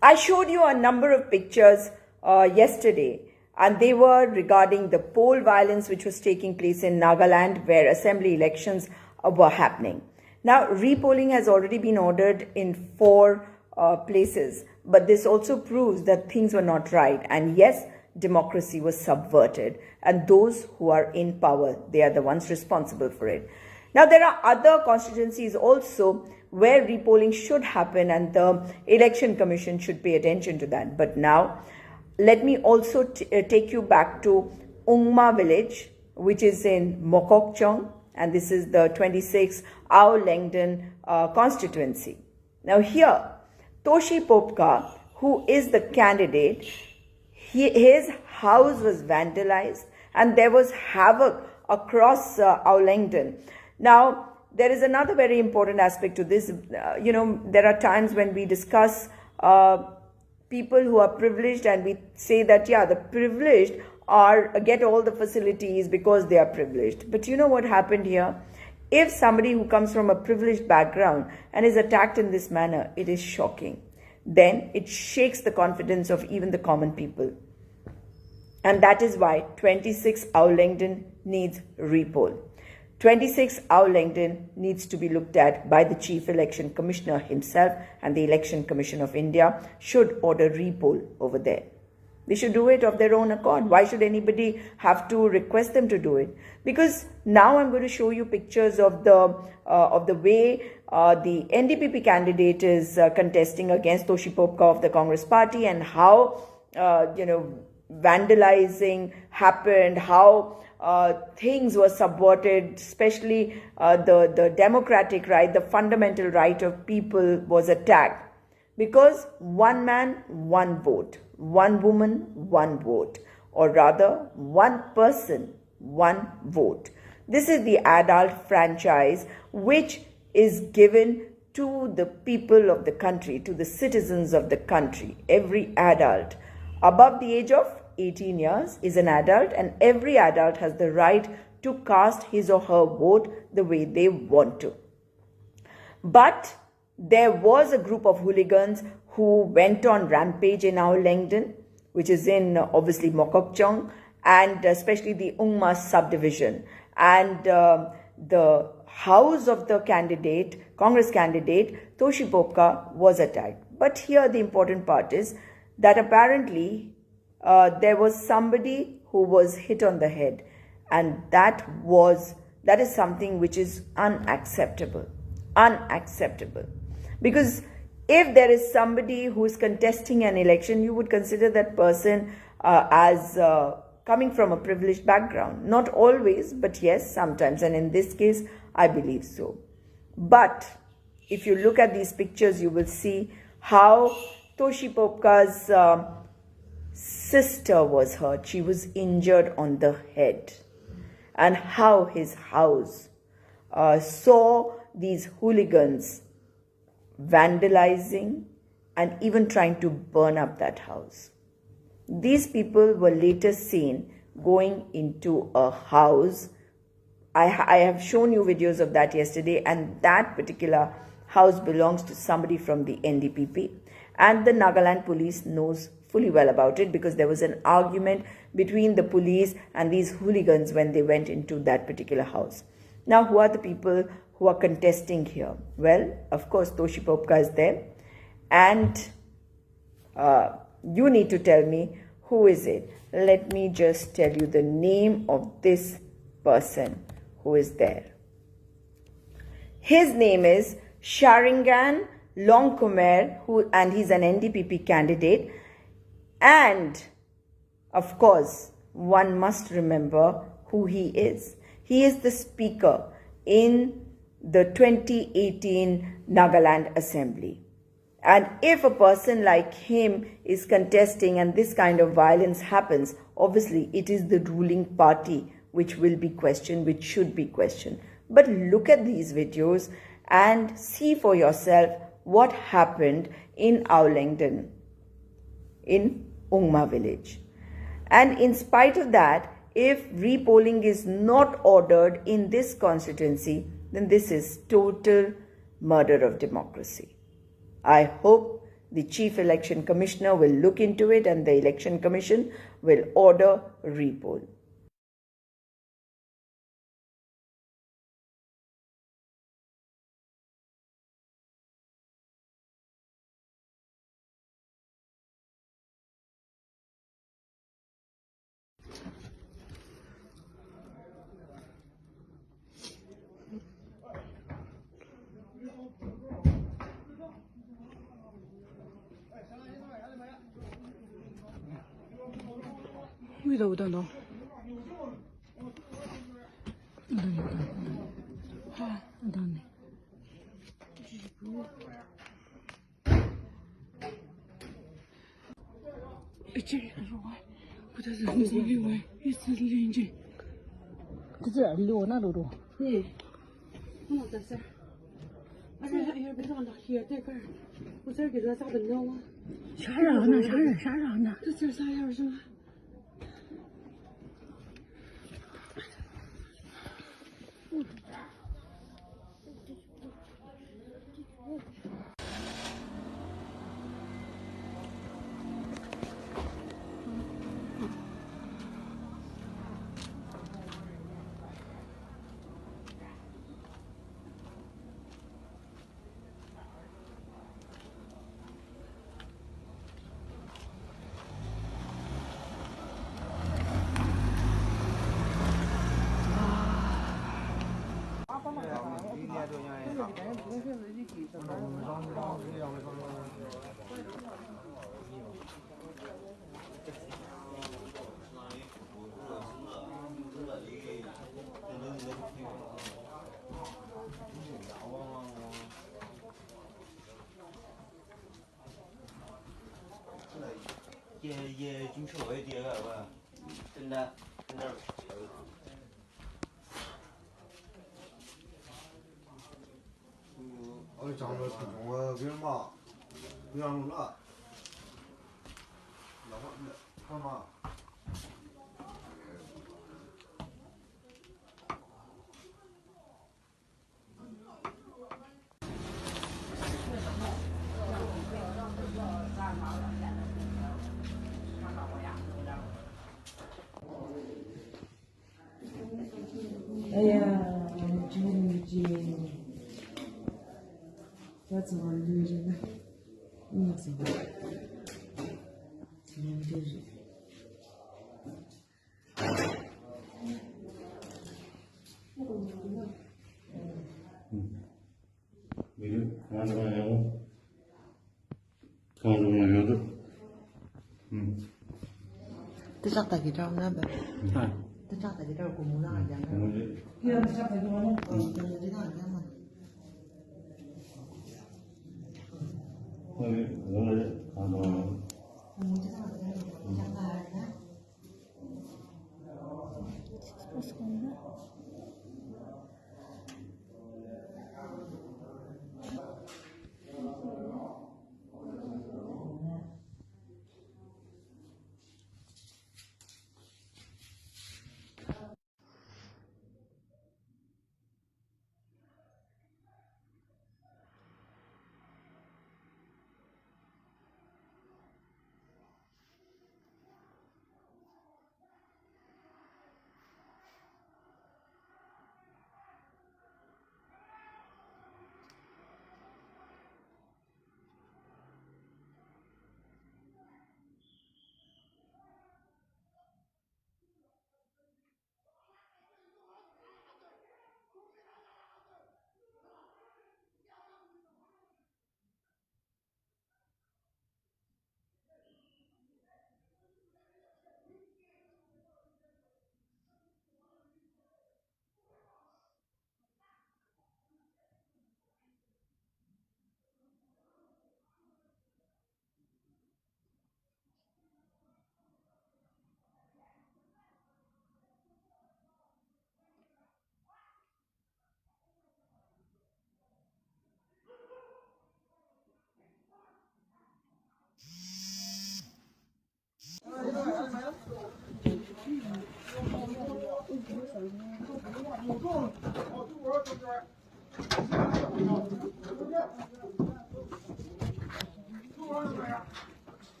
I showed you a number of pictures yesterday, and they were regarding the poll violence which was taking place in Nagaland, where assembly elections were happening. Now, repolling has already been ordered in 4 places, but this also proves that things were not right. And yes, democracy was subverted, and those who are in power, they are the ones responsible for it. Now, there are other constituencies also where repolling should happen, and the Election Commission should pay attention to that. But now, let me also take you back to Ungma village, which is in Mokokchung, and this is the 26th Aolengden constituency. Now here, Toshi Popka, who is the candidate, his house was vandalized and there was havoc across Aolengden. Now, there is another very important aspect to this. There are times when we discuss people who are privileged, and we say that, yeah, the privileged get all the facilities because they are privileged. But you know what happened here? If somebody who comes from a privileged background and is attacked in this manner, it is shocking. Then it shakes the confidence of even the common people. And that is why 26 Aolengden needs repoll. 26 Aolengden needs to be looked at by the Chief Election Commissioner himself, and the Election Commission of India should order repoll over there. They should do it of their own accord. Why should anybody have to request them to do it? Because now I'm going to show you pictures of the way the NDPP candidate is contesting against Toshi Popka of the Congress Party, and how vandalizing happened, how things were subverted, especially the democratic right, the fundamental right of people was attacked. Because one man, one vote, one woman, one vote, or rather one person, one vote. This is the adult franchise which is given to the people of the country, to the citizens of the country. Every adult above the age of 18 years is an adult, and every adult has the right to cast his or her vote the way they want to. But there was a group of hooligans who went on rampage in Aolengden, which is in obviously Mokokchung, and especially the Ungma subdivision. And the house of the Congress candidate, Toshi Popka, was attacked. But here the important part is that apparently there was somebody who was hit on the head, and that is something which is unacceptable. Because if there is somebody who is contesting an election, you would consider that person as coming from a privileged background. Not always, but yes, sometimes. And in this case, I believe so. But if you look at these pictures, you will see how Toshi Popka's sister was hurt. She was injured on the head. And how his house saw these hooligans vandalizing and even trying to burn up that house. These people were later seen going into a house. I have shown you videos of that yesterday, and that particular house belongs to somebody from the NDPP, and the Nagaland police knows fully well about it, because there was an argument between the police and these hooligans when they went into that particular house. Now, who are the people who are contesting here? Well, of course, Toshi Popka is there. And you need to tell me, who is it? Let me just tell you the name of this person who is there. His name is Sharingan Longkumer, and he's an NDPP candidate. And, of course, one must remember who he is. He is the speaker in the 2018 Nagaland Assembly. And if a person like him is contesting and this kind of violence happens, obviously it is the ruling party which will be questioned, which should be questioned. But look at these videos and see for yourself what happened in Aolengden, in Ungma village. And in spite of that, if repolling is not ordered in this constituency, then this is total murder of democracy. I hope The Chief Election Commissioner will look into it and the Election Commission will order repoll.味道等等，等你。这里说话，不得是你说另外一次邻居，这这溜那溜溜。我在这，俺这还别让他贴这个，我这给他咋的弄啊？啥人呢？啥人？啥人呢？这这啥样是吗？也进去外地了吧？真的，真的。我讲了听众我给嘛，不让弄了，那我干嘛？哎呀，真的，我怎么女人呢？怎么？真是。Biri kandıran yağı, kandıran yağı. Tức chắc tại cái trong đó bà. Ha. Tức chắc tại cái trong của muốn làm gì đó. Kia chắc phải cho nó. Từ cái thằng ra mà. Hadi, öyle kandıran yağı. Muốn cái thằng ra thì chắc là đó.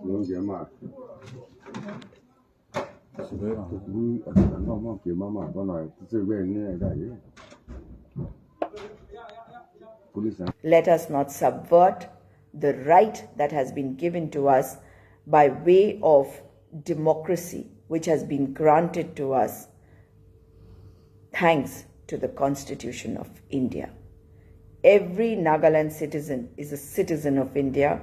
了解嘛？ 집에가 우리 엄마 개마마 전화这边呢在的。 police Let us not subvert the right that has been given to us by way of democracy, which has been granted to us thanks to the Constitution of India. Every Nagaland citizen is a citizen of India,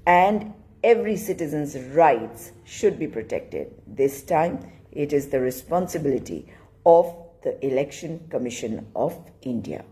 and every citizen's rights should be protected. This time, it is the responsibility of the Election Commission of India.